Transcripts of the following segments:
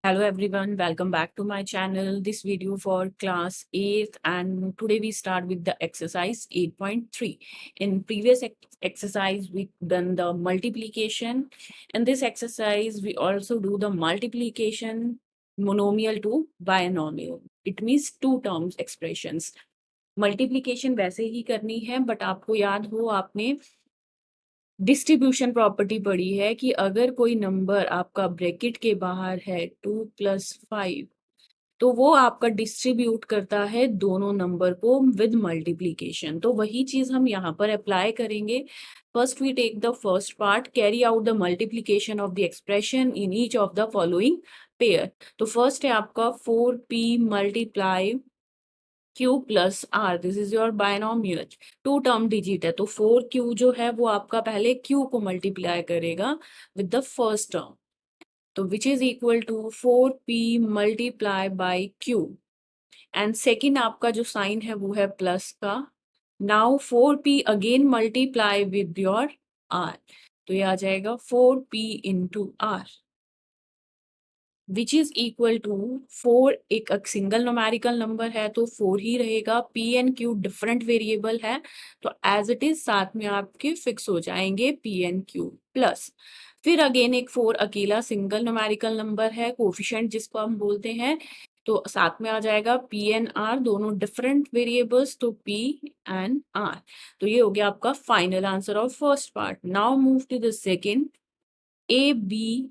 Hello everyone, welcome back to my channel. This video for class 8th and today we start with the exercise 8.3. In previous exercise we done the multiplication. In this exercise we also do the multiplication monomial to binomial. It means two terms expressions. Multiplication वैसे ही करनी है but आपको याद हो आपने distribution property पढ़ी है कि अगर कोई नंबर आपका ब्रैकेट के बाहर है 2+5 तो वो आपका डिस्ट्रीब्यूट करता है दोनों नंबर को विद मल्टीप्लीकेशन। तो वही चीज हम यहाँ पर अप्लाई करेंगे। First we take the first part, carry out the multiplication of the expression in each of the following pair. तो फर्स्ट है आपका 4p multiply q plus r, this is your binomial. Two term digit है तो 4q जो है वो आपका पहले q को मल्टीप्लाई करेगा विद द फर्स्ट टर्म, तो which is equal to 4p multiply by q। And second आपका जो साइन है वो है प्लस का। Now 4p again multiply with your r, तो ये आ जाएगा 4p into r which is equal to 4। एक सिंगल नोमेरिकल नंबर है तो 4 ही रहेगा। p and q different variable है तो एज इट इज साथ में आपके फिक्स हो जाएंगे p एंड q प्लस। फिर अगेन एक 4 अकेला सिंगल नोमेरिकल नंबर है, कोफिशिएंट जिसको हम बोलते हैं, तो साथ में आ जाएगा p एंड r, दोनों डिफरेंट वेरिएबल्स तो p एंड r। तो ये हो गया आपका final answer of first part. Now move to the second, a b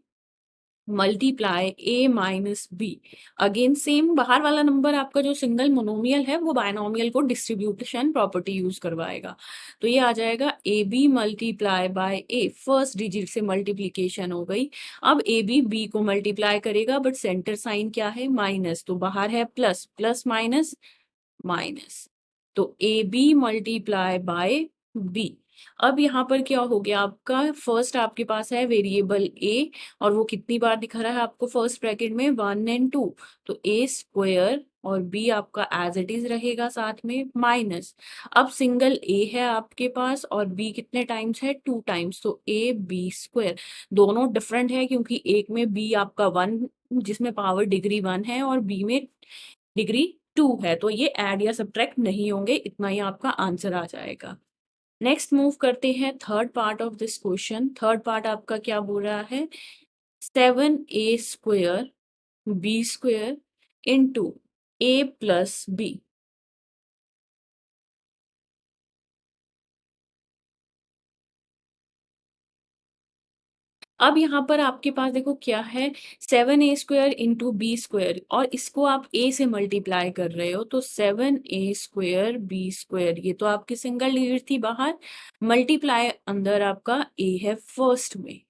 multiply a minus b. Again same, बाहर वाला नंबर आपका जो सिंगल मोनोमियल है वो बायनोमियल को डिस्ट्रीब्यूशन प्रॉपर्टी यूज करवाएगा। तो ये आ जाएगा ए b multiply by a, first digit से मल्टीप्लीकेशन हो गई। अब ए बी बी को मल्टीप्लाई करेगा बट सेंटर साइन क्या है, माइनस, तो बाहर है प्लस, प्लस माइनस माइनस, तो a b multiply by b. अब यहाँ पर क्या हो गया आपका, फर्स्ट आपके पास है वेरिएबल ए और वो कितनी बार दिखा रहा है आपको फर्स्ट ब्रैकेट में, 1 एंड 2, तो ए स्क्वायर और बी आपका एज इट इज रहेगा साथ में माइनस। अब सिंगल ए है आपके पास और बी कितने टाइम्स है, 2 टाइम्स, तो ए बी स्क्वायर। दोनों डिफरेंट है क्योंकि एक में बी आपका 1 जिसमें पावर डिग्री 1 है और बी में डिग्री 2 है, तो ये ऐड या सब्ट्रैक्ट नहीं होंगे, इतना ही आपका आंसर आ जाएगा। नेक्स्ट मूव करते हैं third part of this question. Third part आपका क्या बोल रहा है, 7a square B square into A plus B. अब यहाँ पर आपके पास देखो क्या है, 7a square into B square और इसको आप a से मल्टीप्लाई कर रहे हो, तो 7a स्क्वायर बी स्क्वायर, ये तो आपकी सिंगल डिजिट थी बाहर, मल्टीप्लाई अंदर आपका a है फर्स्ट में,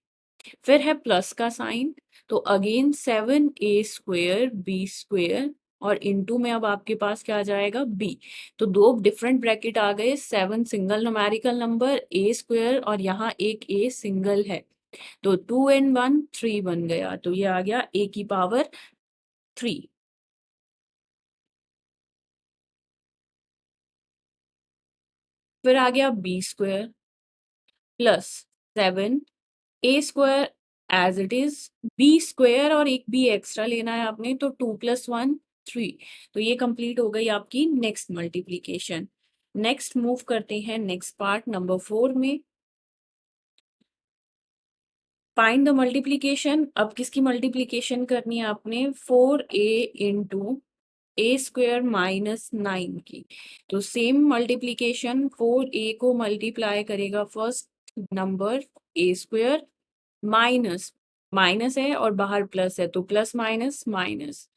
फिर है प्लस का साइन, तो again 7a square B square और इनटू में अब आपके पास क्या आ जाएगा b। तो दो डिफरेंट ब्रैकेट आ गए, 7 single numerical number a square और यहाँ एक a सिंगल है, तो 2 एंड 1 3 बन गया, तो ये आ गया a की पावर 3। फिर आ गया b square plus 7 a square as it is, b square और एक b एक्स्ट्रा लेना है आपने, तो 2 + 1 3। तो ये कंप्लीट हो गई आपकी नेक्स्ट मल्टीप्लीकेशन। नेक्स्ट मूव करते हैं नेक्स्ट पार्ट नंबर 4 में, फाइंड द मल्टीप्लीकेशन। अब किसकी मल्टीप्लीकेशन करनी है आपने, 4a इंटू ए स्क्वायर माइनस 9 की। तो सेम मल्टीप्लीकेशन, 4a को मल्टीप्लाई करेगा first number a square minus, minus है और बाहर प्लस है तो plus minus minus,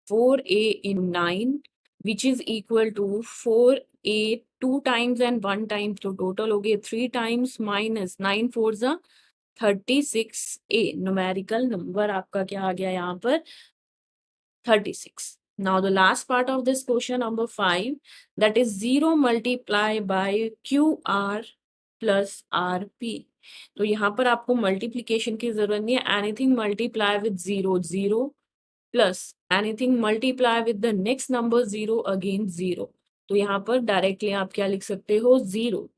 4a in 9 which is equal to 4a 2 times and 1 times, तो टोटल हो गए 3 टाइम्स माइनस 9 4 जा 36a। न्यूमेरिकल नंबर आपका क्या आ गया यहाँ पर, 36। Now the last part of this question number 5, that is 0 multiply by QR plus RP। तो यहाँ पर आपको मल्टीप्लीकेशन की जरूरत नहीं है, anything multiply with 0 0 plus anything multiply with the next number 0 again 0। तो यहाँ पर डायरेक्टली आप क्या लिख सकते हो, 0।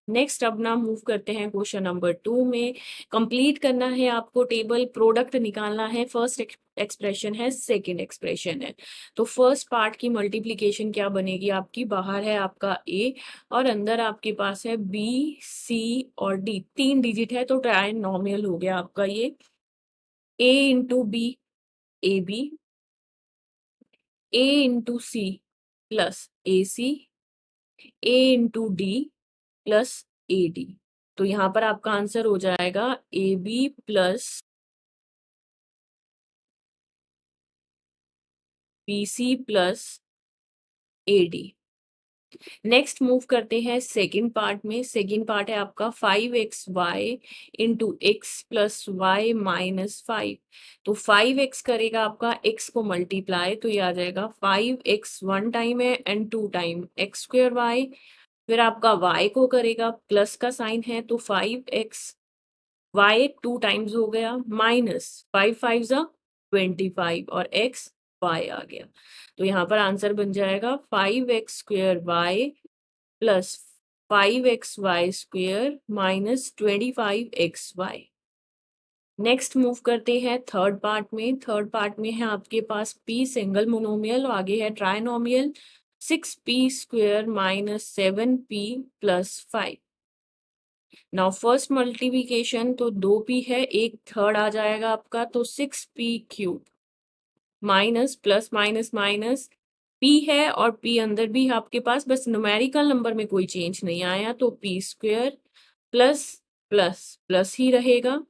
नेक्स्ट अब ना मूव करते हैं क्वेश्चन नंबर 2 में। कंप्लीट करना है आपको टेबल, प्रोडक्ट निकालना है। फर्स्ट एक्सप्रेशन है, सेकंड एक्सप्रेशन है। तो फर्स्ट पार्ट की मल्टीप्लिकेशन क्या बनेगी आपकी, बाहर है आपका ए और अंदर आपके पास है बी, सी और डी। 3 डिजिट है तो ट्राइनोमियल हो गया आपका ये। A into B, A B, A into C plus A C, A into D plus A D. तो यहाँ पर आपका आंसर हो जाएगा ए B plus B C plus A D. Next move करते हैं सेकंड पार्ट में। सेकंड पार्ट है आपका 5xy into X plus Y minus 5। तो 5x करेगा आपका x को मल्टीप्लाई, तो ये आ जाएगा 5x 1 टाइम है and 2 time x square y. फिर आपका y को करेगा, प्लस का साइन है तो 5x, y 2 टाइम्स हो गया माइनस 5 5 जा 25 और x y आ गया। तो यहाँ पर आंसर बन जाएगा 5x square y plus 5x y square minus 25x y। Next move करते हैं थर्ड पार्ट में। थर्ड पार्ट में है आपके पास p सिंगल मोनोमियल और आगे है trinomial. 6p square minus 7p plus 5। Now first multiplication तो 2p है, एक थर्ड आ जाएगा आपका, तो 6p³ minus plus minus minus p है और p अंदर भी आपके पास, बस न्यूमेरिकल नंबर में कोई चेंज नहीं आया तो p square plus plus plus ही रहेगा।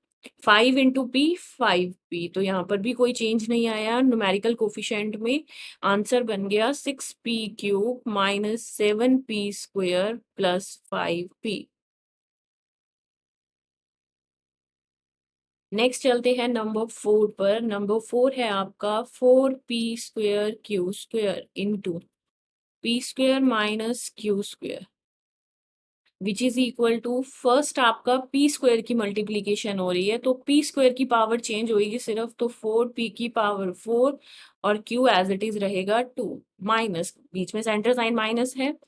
5 इंटू पी 5p, तो यहाँ पर भी कोई चेंज नहीं आया न्यूमेरिकल कोफिशिएंट में। आंसर बन गया 6p³ minus 7p square plus 5p। Next चलते हैं नंबर 4 पर। नंबर 4 है आपका 4p² into p square minus q square which is equal to, first आपका पी स्क्वेयर की मल्टीप्लीकेशन हो रही है तो पी स्क्वेयर की पावर चेंज होगी सिर्फ, तो 4p की पावर 4 और q एज इट इज रहेगा 2 माइनस, बीच में सेंटर साइन माइनस है।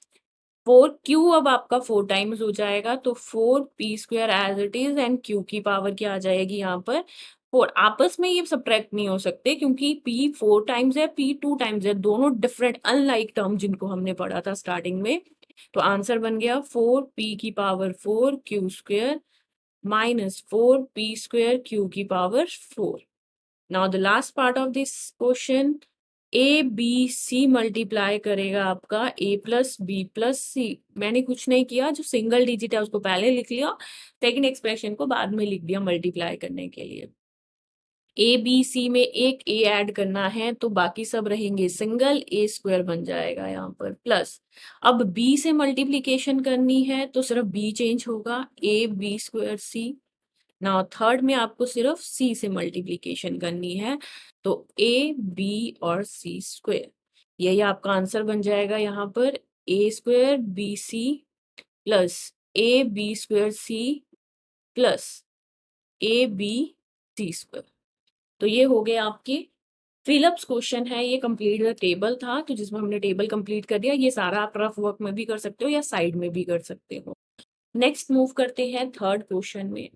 4q अब आपका 4 टाइम्स हो जाएगा तो 4p² as it is and q की पावर क्या आ जाएगी यहाँ पर 4। आपस में ये सब्ट्रैक्ट नहीं हो सकते क्योंकि p 4 टाइम्स है, p 2 टाइम्स है, दोनों डिफरेंट अनलाइक टर्म जिनको हमने पढ़ा था स्टार्टिंग में। तो आंसर बन गया 4p की power 4 q² minus 4p² q की power 4। Now the last part of this question, a B c multiply करेगा आपका a plus b plus c. मैंने कुछ नहीं किया, जो सिंगल डिजिट है उसको पहले लिख लिया, सेकंड एक्सप्रेशन को बाद में लिख दिया मल्टीप्लाई करने के लिए। ए बी सी में एक ए ऐड करना है तो बाकी सब रहेंगे सिंगल, ए स्क्वायर बन जाएगा यहाँ पर प्लस। अब बी से मल्टीप्लीकेशन करनी है तो सिर्फ बी चेंज होगा, a b square c. Now third में आपको सिर्फ सी से मल्टीप्लीकेशन करनी है तो ए बी और सी स्क्वेयर। यही आपका आंसर बन जाएगा यहाँ पर A square B C plus A B square C plus A B C square. तो ये हो गए आपके फिलअप्स क्वेश्चन है, ये कंप्लीट द टेबल था तो जिसमें हमने टेबल कंप्लीट कर दिया। ये सारा आप रफ वर्क में भी कर सकते हो या साइड में भी कर सकते हो। नेक्स्ट मूव करते हैं थर्ड क्वेश्चन में।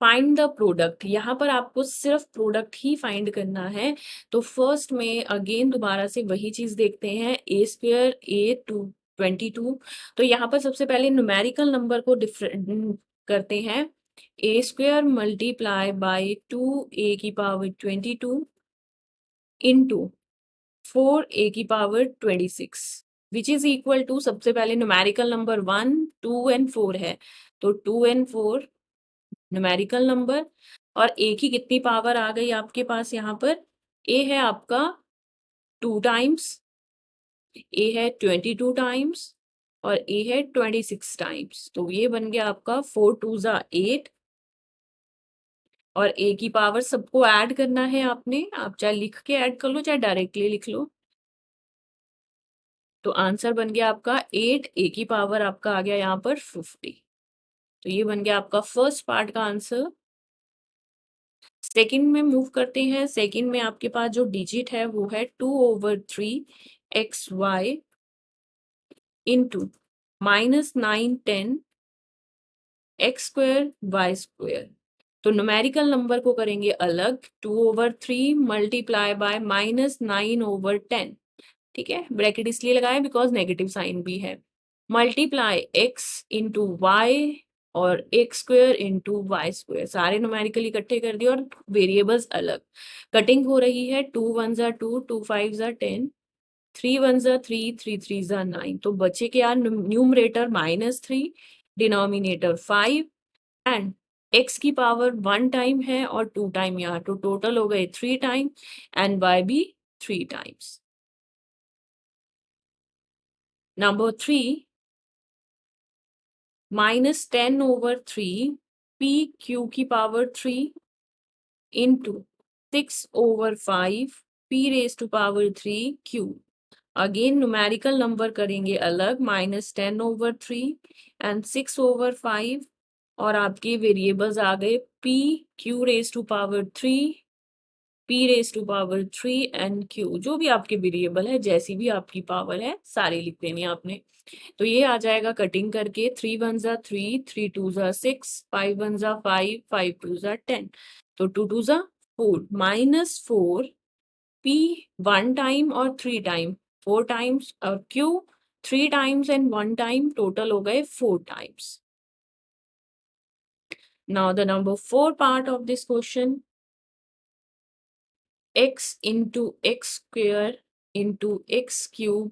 फाइंड द प्रोडक्ट, यहाँ पर आपको सिर्फ प्रोडक्ट ही फाइंड करना है। तो फर्स्ट में अगेन दोबारा से वही चीज देखते हैं, ए स्क्वेयर ए 22। तो यहाँ पर सबसे पहले न्यूमेरिकल नंबर को डिफरेंट करते हैं। ए स्क्वेयर मल्टीप्लाई बाई 2a की पावर 22 इंटू 4a की power 26 which is equal to, सबसे पहले न्यूमेरिकल नंबर 1 2 एंड 4 है तो 2 एंड 4 न्यूमेरिकल नंबर, और ए की कितनी पावर आ गई आपके पास यहाँ पर, ए है आपका 2 टाइम्स, ए है 22 टाइम्स और ए है 26 टाइम्स। तो ये बन गया आपका 4 2 जा 8 और ए की पावर सबको ऐड करना है आपने, आप चाहे लिख के ऐड कर लो चाहे डायरेक्टली लिख लो। तो आंसर बन गया आपका 8, ए की पावर आपका आ गया यहाँ पर 50। तो ये बन गया आपका फर्स्ट पार्ट का आंसर। सेकंड में मूव करते हैं। सेकंड में आपके पास जो डिजिट है वो है 2/3 xy into -9 10 x square y square. तो न्यूमेरिकल नंबर को करेंगे अलग, 2/3 मल्टीप्लाई बाय -9/10। ठीक है, ब्रैकेट इसलिए लगाए बिकॉज नेगेटिव साइन भी है। मल्टीप्लाई एक्स इंटू वाई और x square into y square, सारे न्यूमेरिकल इकट्ठे कर दिए और वेरिएबल्स अलग। कटिंग हो रही है, 2 1 जा 2, 2 5 जा 10, 3 1 जा 3, 3 3 जा 9। तो बचे क्या, न्यूमरेटर -3, डिनोमिनेटर 5 एंड x की पावर 1 टाइम है और 2 टाइम यहाँ, तो टोटल हो गए 3 टाइम एंड y भी 3 टाइम्स। नंबर 3, -10/3 p q की power 3 into 6/5 p raise to power 3 q। Again numerical number करेंगे अलग, -10/3 एंड 6/5 और आपके वेरिएबल्स आ गए p q raise to power 3, p raise to power 3 and q। जो भी आपके वेरिएबल है, जैसी भी आपकी पावर है, सारे लिख देने आपने। तो ये आ जाएगा कटिंग करके, 3 1 जा 3, 3 2 जा 6, 5 1 जा 5, 5 2 जा 10, तो 2 2 जा 4, -4 p 1 टाइम और 3 टाइम, 4 टाइम्स और q 3 times and 1 time, total हो गए 4 times. Now the number 4 part of this question, x into x square into x cube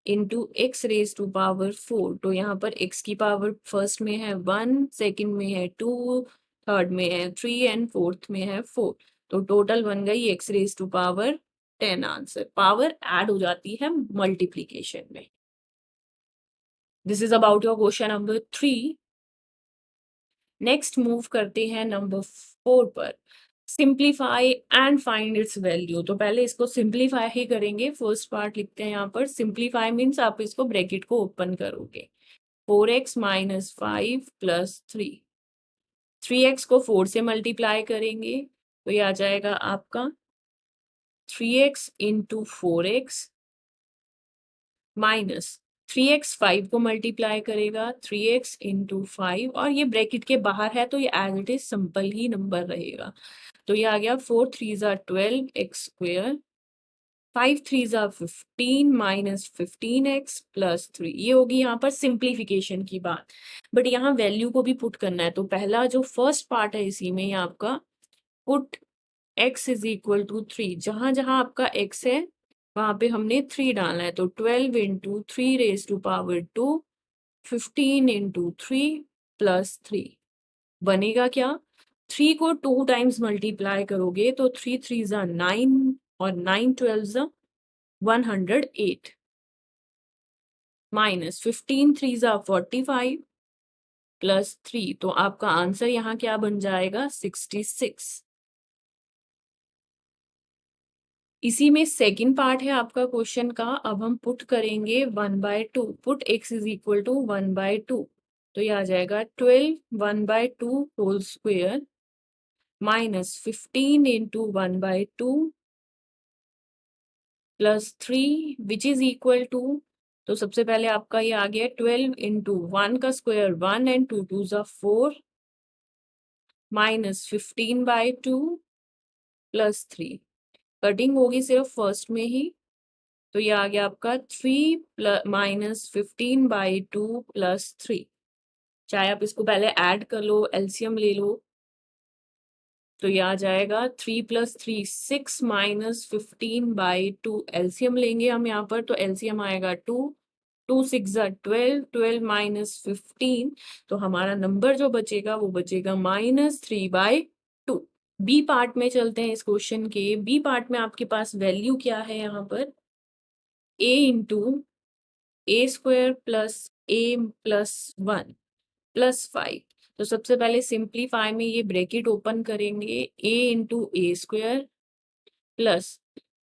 into x raise to power 4। तो यहाँ पर x की पावर फर्स्ट में है 1, सेकंड में है 2, थर्ड में है 3 एंड फोर्थ में है 4। तो टोटल बन गई x raise to power 10 answer. Power add हो जाती है मल्टीप्लीकेशन में। This is about your question number 3। Next move करते हैं नंबर 4 पर, simplify and find its value. तो पहले इसको सिंप्लीफाई ही करेंगे। फर्स्ट पार्ट लिखते हैं यहाँ पर, सिंप्लीफाई मीन्स आप इसको ब्रैकेट को ओपन करोगे, 4x - 5 + 3, 3x को 4 से मल्टीप्लाई करेंगे तो ये आ जाएगा आपका 3x into 4x minus 3x 5 को मल्टीप्लाई करेगा, 3x इंटू 5, और ये ब्रैकेट के बाहर है तो ये एज इट इज सिंपल ही नंबर रहेगा। तो ये आ गया 4 3 जा 12 एक्स स्क्वायर, 5 3 जा 15 माइनस 15x + 3। ये होगी यहाँ पर सिंप्लीफिकेशन की बात, बट यहाँ वैल्यू को भी पुट करना है। तो पहला जो फर्स्ट पार्ट है इसी में, ये आपका put x is equal to 3, जहां जहां आपका x है वहां पे हमने 3 डालना है। तो 12 into 3 raise to power 2, 15 into 3 + 3 बनेगा क्या, 3 को 2 टाइम्स मल्टीप्लाई करोगे तो 3 3 जा 9 और 9 12 जा 108 माइनस 15 3 जा 45 + 3। तो आपका आंसर यहाँ क्या बन जाएगा, 66। इसी में सेकंड पार्ट है आपका क्वेश्चन का। अब हम पुट करेंगे 1/2, put x is equal to 1/2। तो ये आ जाएगा 12 1/2 whole square minus 15 into 1/2 + 3 which is equal to, तो सबसे पहले आपका ये आ गया 12 इंटू 1 का स्क्वायर 1 एंड 2 2 जा 4 माइनस 15/2 + 3। कटिंग होगी सिर्फ फर्स्ट में ही, तो ये आ गया आपका 3 माइनस 15/2 + 3। चाहे आप इसको पहले ऐड कर लो, एलसीएम ले लो, तो ये आ जाएगा 3 + 3 6 माइनस 15/2। एलसीएम लेंगे हम यहाँ पर, तो एलसीएम आएगा 2, 2 6 जा 12, 12 माइनस 15, तो हमारा नंबर जो बचेगा वो बचेगा -3/2। बी पार्ट में चलते हैं इस क्वेश्चन के। बी पार्ट में आपके पास वैल्यू क्या है यहाँ पर, a into A square plus a + 1 + 5। तो सबसे पहले सिंप्लीफाई में ये ब्रैकेट ओपन करेंगे, a into A square plus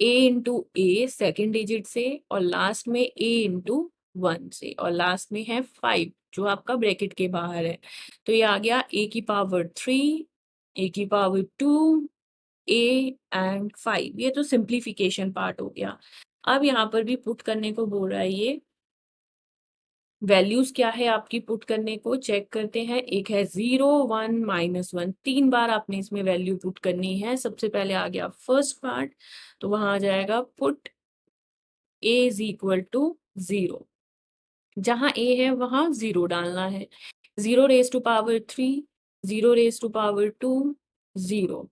a into A second digit से और लास्ट में a इंटू 1 से, और लास्ट में है 5 जो आपका ब्रैकेट के बाहर है। तो ये आ गया a की पावर 3, a की पावर 2, a एंड 5। ये तो सिंप्लीफिकेशन पार्ट हो गया। अब यहाँ पर भी पुट करने को बोल रहा है ये वैल्यूज क्या है आपकी पुट करने को चेक करते हैं। एक है 0 1 -1, 3 बार आपने इसमें वैल्यू पुट करनी है। सबसे पहले आ गया फर्स्ट पार्ट, तो वहां आ जाएगा put a is equal to 0। जहां a है वहां 0 डालना है। 0 raise to power 3, 0 raise to power 2, 0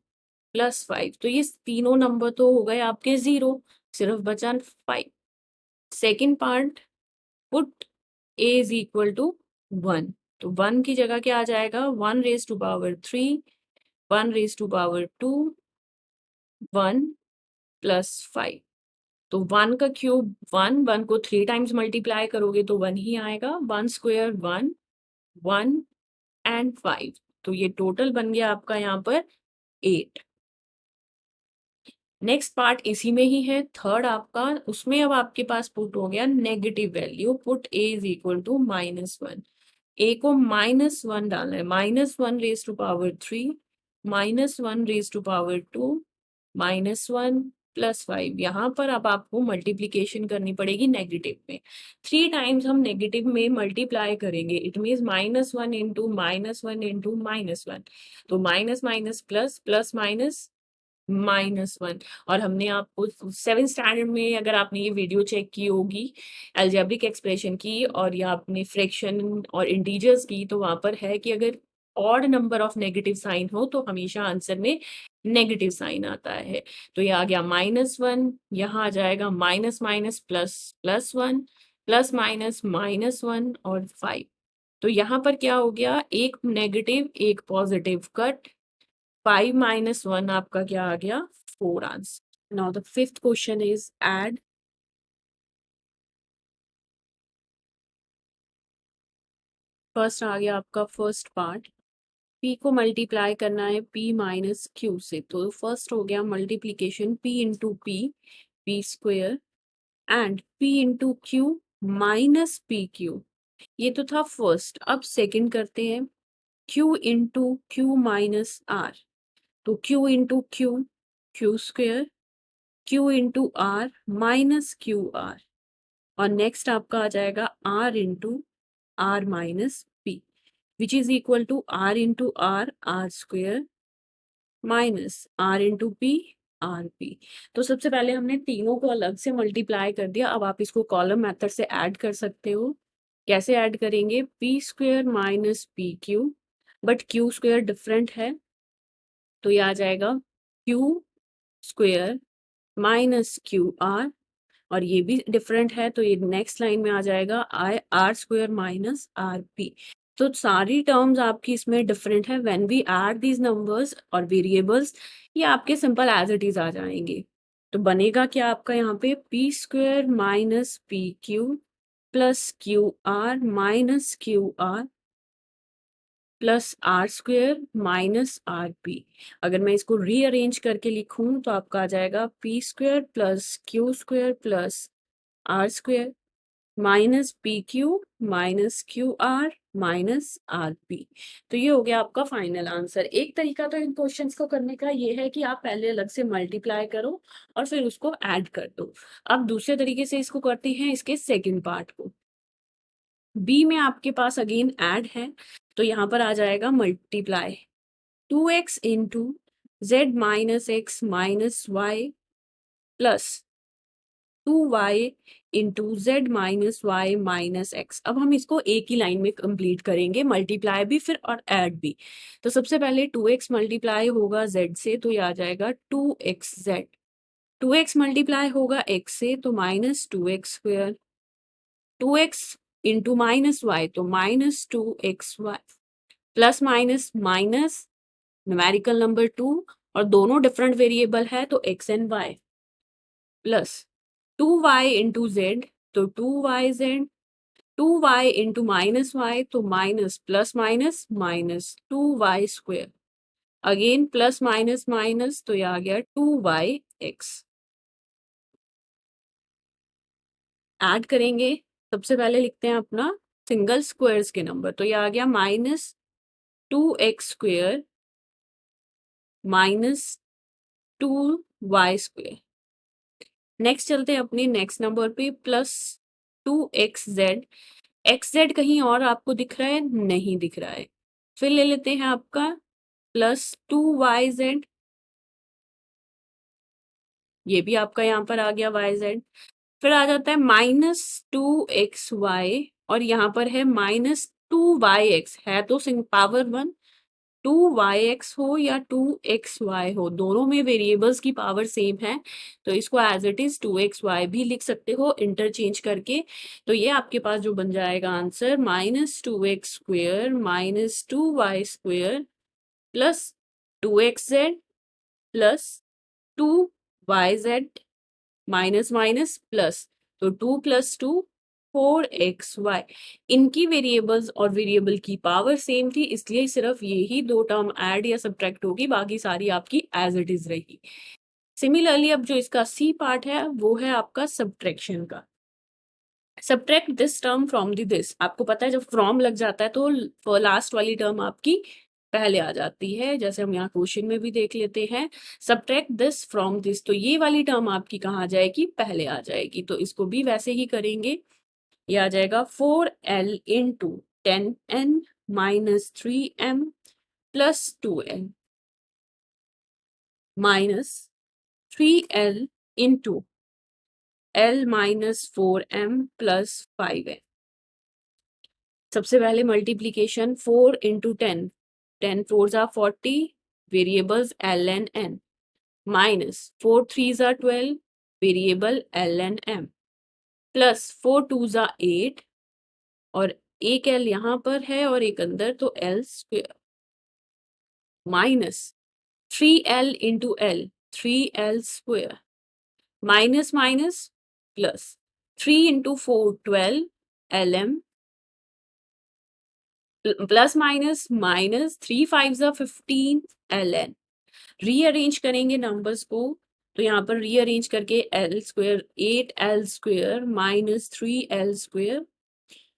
+5। तो ये तीनों नंबर तो हो गए आपके 0, सिर्फ बचा 5। Second part, put a is equal to 1। तो 1 की जगह क्या आ जाएगा, 1 raise to power 3, 1 raise to power 2, 1 +5। तो 1 का क्यूब 1, 1 को 3 टाइम्स मल्टीप्लाई करोगे तो 1 ही आएगा। 1 स्क्वायर 1, 1 एंड 5। तो ये टोटल बन गया आपका यहाँ पर 8। नेक्स्ट पार्ट इसी में ही है, थर्ड आपका। उसमें अब आपके पास पुट हो गया negative value, put a is equal to -1। a को -1 डालना है। -1 raise to power 3, -1 raise to power 2, -1 +5। यहाँ पर अब आपको मल्टीप्लीकेशन करनी पड़ेगी नेगेटिव में। 3 टाइम्स हम नेगेटिव में मल्टीप्लाई करेंगे, इट मीन्स -1 इंटू -1 इंटू -1। तो minus minus plus, plus minus -1। और हमने आपको 7th स्टैंडर्ड में, अगर आपने ये वीडियो चेक की होगी अलजेब्रिक एक्सप्रेशन की, और या आपने फ्रैक्शन और इंटीजर्स की, तो वहां पर है कि अगर odd number of negative sign हो तो हमेशा आंसर में नेगेटिव साइन आता है। तो ये आ गया -1, यहाँ आ जाएगा minus minus plus, +1, plus minus -1 और 5। तो यहाँ पर क्या हो गया, एक नेगेटिव एक पॉजिटिव कट। 5 -1 आपका क्या आ गया, 4 answer. Now the fifth question is add. First आ गया आपका फर्स्ट पार्ट, p को मल्टीप्लाई करना है p -q से। तो फर्स्ट हो गया multiplication p into p square and p into q -pq। ये तो था फर्स्ट। अब सेकंड करते हैं, q इंटू q -r। तो q into q square, q into r -qr। और नेक्स्ट आपका आ जाएगा r into r -p, which is equal to r into r square minus r into p p। तो सबसे पहले हमने तीनों को अलग से मल्टीप्लाई कर दिया। अब आप इसको कॉलम मेथड से ऐड कर सकते हो। कैसे ऐड करेंगे, p square minus P Q, but q square different है, तो ये आ जाएगा q स्क्वेयर माइनस QR। और ये भी डिफरेंट है, तो ये नेक्स्ट लाइन में आ जाएगा r स्क्वायर माइनस RP। तो सारी टर्म्स आपकी इसमें डिफरेंट है। When we add these numbers और वेरिएबल्स, ये आपके सिंपल एज इट इज आ जाएंगे। तो बनेगा क्या आपका यहाँ पे, p square minus PQ plus QR minus QR plus R square minus RP। अगर मैं इसको रीअरेंज करके लिखूं तो आपका आ जाएगा p square plus Q square plus R square minus PQ minus QR minus RP। तो ये हो गया आपका फाइनल आंसर। एक तरीका तो इन क्वेश्चंस को करने का ये है कि आप पहले अलग से मल्टीप्लाई करो और फिर उसको ऐड कर दो। अब दूसरे तरीके से इसको करते हैं, इसके सेकंड पार्ट को। बी में आपके पास अगेन ऐड है, तो यहाँ पर आ जाएगा multiply. 2x into z minus x minus y plus 2y into z minus y minus x. अब हम इसको एक ही लाइन में कंप्लीट करेंगे, मल्टीप्लाई भी फिर और ऐड भी। तो सबसे पहले 2x मल्टीप्लाई होगा z से, तो ये आ जाएगा 2xz। 2x मल्टीप्लाई होगा x से, तो minus 2x square. 2x into minus Y, तो minus 2xy। Plus minus minus, numerical number 2, और दोनों डिफरेंट वेरिएबल है तो x and y, plus 2y into Z, तो 2yz। 2y into minus Y, तो minus plus minus minus 2y square. Again plus minus minus, तो ये आ गया 2yx। Add करेंगे, सबसे पहले लिखते हैं अपना सिंगल स्क्वायर्स के नंबर, तो ये आ गया minus 2x square minus 2y square. Next चलते हैं अपने नेक्स्ट नंबर पे, प्लस 2xz। एक्स जेड कहीं और आपको दिख रहा है? नहीं दिख रहा है। फिर ले लेते हैं आपका +2yz, ये भी आपका यहाँ पर आ गया yz। फिर आ जाता है -2xy और यहाँ पर है -2yx, है तो सिंग पावर 1। 2yx हो या 2xy हो, दोनों में वेरिएबल्स की पावर सेम है, तो इसको एज इट इज 2xy भी लिख सकते हो इंटरचेंज करके। तो ये आपके पास जो बन जाएगा answer -2x² -2y² plus 2xz plus 2yz minus minus plus, तो 2 + 2 4xy। इनकी वेरिएबल्स और वेरिएबल की पावर सेम थी, इसलिए सिर्फ यही दो टर्म ऐड या सब्ट्रैक्ट होगी, बाकी सारी आपकी एज इट इज रहेगी। सिमिलरली अब जो इसका सी पार्ट है वो है आपका सब्ट्रैक्शन का। Subtract this term from the this, आपको पता है जब फ्रॉम लग जाता है तो लास्ट वाली टर्म आपकी पहले आ जाती है, जैसे हम यहाँ क्वेश्चन में भी देख लेते हैं। सब्ट्रैक्ट दिस फ्रॉम दिस, तो ये वाली टर्म आपकी कहाँ आ जाएगी? पहले आ जाएगी, तो इसको भी वैसे ही करेंगे। ये आ जाएगा 4l into 10n minus 3m plus 2n minus 3l into l minus 4m plus 5n। सबसे पहले मल्टीप्लीकेशन 4 इंटू 10, 10 4 ज़ा 40, variables l n n, minus 4 3 ज़ा 12, variable l n m, plus 4 2 ज़ा 8 और एक एल यहाँ पर है और एक अंदर, तो l square, minus 3l into l, 3l square, minus minus plus 3 into 4 12 l m plus minus minus 3 5 ज़ा 15 ln। रीअरेंज करेंगे नंबर्स को, तो यहाँ पर रीअरेंज करके L square 8l square minus 3l square,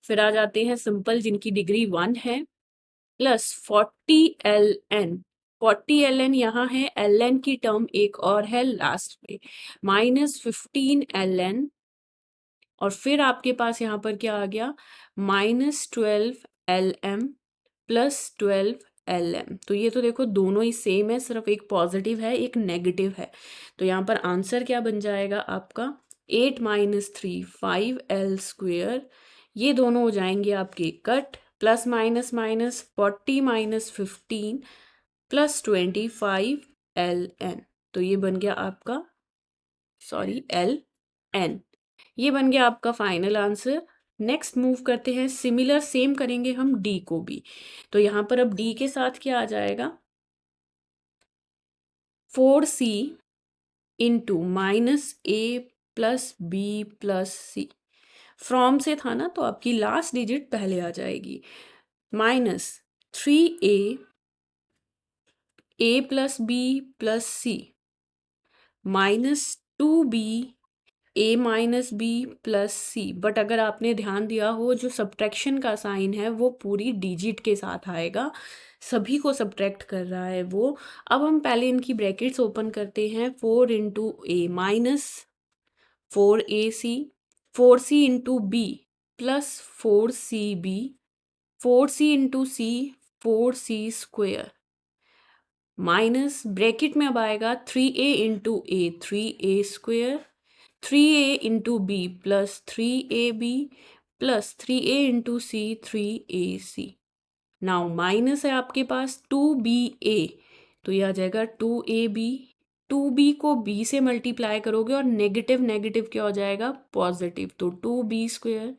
फिर आ जाते हैं सिंपल जिनकी डिग्री 1 है, प्लस 40ln। 40ln यहाँ है, ln की टर्म एक और है लास्ट में, माइनस 15ln, और फिर आपके पास यहाँ पर क्या आ गया? -12lm plus 12lm। तो ये तो देखो दोनों ही सेम है, सिर्फ एक पॉजिटिव है एक नेगेटिव है, तो यहाँ पर आंसर क्या बन जाएगा आपका? 8 - 3 5l स्क्वेयर, ये दोनों हो जाएंगे आपके cut, plus minus minus 40 - 15 plus 25ln, तो ये बन गया आपका, सॉरी ln, ये बन गया आपका फाइनल आंसर। नेक्स्ट मूव करते हैं, सिमिलर सेम करेंगे हम डी को भी, तो यहाँ पर अब डी के साथ क्या आ जाएगा? 4c into -a plus b plus c, from से था ना तो आपकी लास्ट डिजिट पहले आ जाएगी, minus 3a a plus b plus c minus 2b a minus b plus c. But अगर आपने ध्यान दिया हो, जो सब्ट्रैक्शन का साइन है वो पूरी डिजिट के साथ आएगा, सभी को सब्ट्रैक्ट कर रहा है वो। अब हम पहले इनकी ब्रैकेट्स ओपन करते हैं, 4 into A minus 4ac, 4c into B plus 4cb, 4c into C 4c square, minus bracket में अब आएगा 3a into A 3a square, 3a into B plus 3ab plus 3a into C 3ac। Now minus है आपके पास 2ba, तो ये आ जाएगा 2ab, 2b को b से मल्टीप्लाई करोगे और नेगेटिव नेगेटिव क्या हो जाएगा? पॉजिटिव, तो 2b square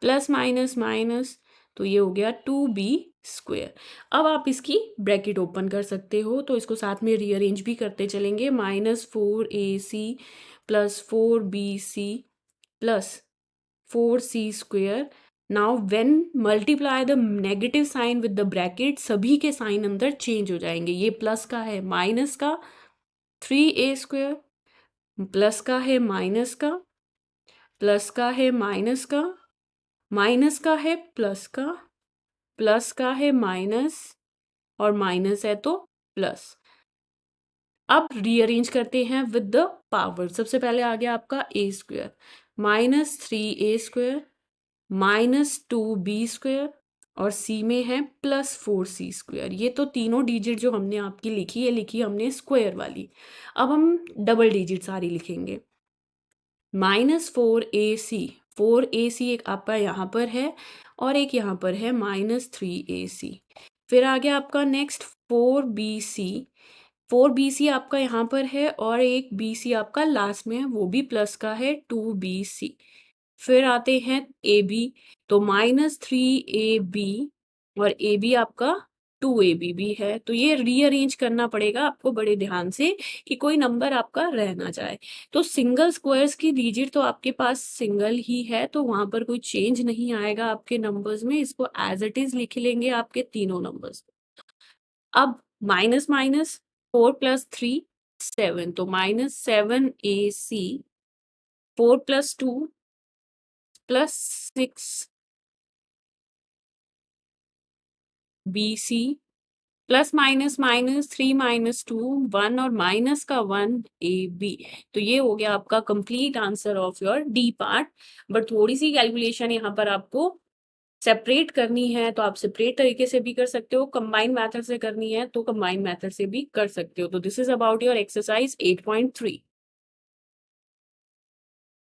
plus minus minus, तो ये हो गया 2b स्क्वेयर। अब आप इसकी ब्रैकेट ओपन कर सकते हो, तो इसको साथ में रीअरेंज भी करते चलेंगे, -4ac plus 4bc plus 4c square. Now when multiply the negative sign with the bracket, सभी के साइन अंदर चेंज हो जाएंगे, ये प्लस का है माइनस का 3a स्क्वेयर, प्लस का है माइनस का, प्लस का है माइनस का, माइनस का है प्लस का है माइनस, और माइनस है तो प्लस। अब रीअरेंज करते हैं विद द पावर, सबसे पहले आ गया आपका a square, -3a square -2b² और सी में है +4c²। ये तो तीनों डिजिट जो हमने आपकी लिखी है, लिखी हमने स्क्वायर वाली। अब हम डबल डिजिट सारी लिखेंगे। -4ac, 4ac एक आपका यहाँ पर है और एक यहाँ पर है -3ac। फिर आ गया आपका नेक्स्ट 4bc, 4bc आपका यहाँ पर है और एक bc आपका लास्ट में है, वो भी प्लस का है 2bc। फिर आते हैं AB, तो -3ab और AB आपका 2ab भी है। तो ये रीअरेंज करना पड़ेगा आपको बड़े ध्यान से कि कोई नंबर आपका रह ना जाए। तो सिंगल स्क्वायर्स की डिजिट तो आपके पास सिंगल ही है, तो वहां पर कोई चेंज नहीं आएगा आपके नंबर्स में। इसको एज इट इज लिख लेंगे आपके तीनों नंबर्स। अब माइनस माइनस 4+3 7, तो -7ac, 4+2+6bc, plus minus minus 3 - 2 1 और माइनस का 1ab। तो ये हो गया आपका complete answer of your D part. But थोड़ी सी कैलकुलेशन यहाँ पर आपको सेपरेट करनी है, तो आप सेपरेट तरीके से भी कर सकते हो, कंबाइन मेथड से करनी है तो कंबाइन मेथड से भी कर सकते हो। तो this is about your exercise 8.3।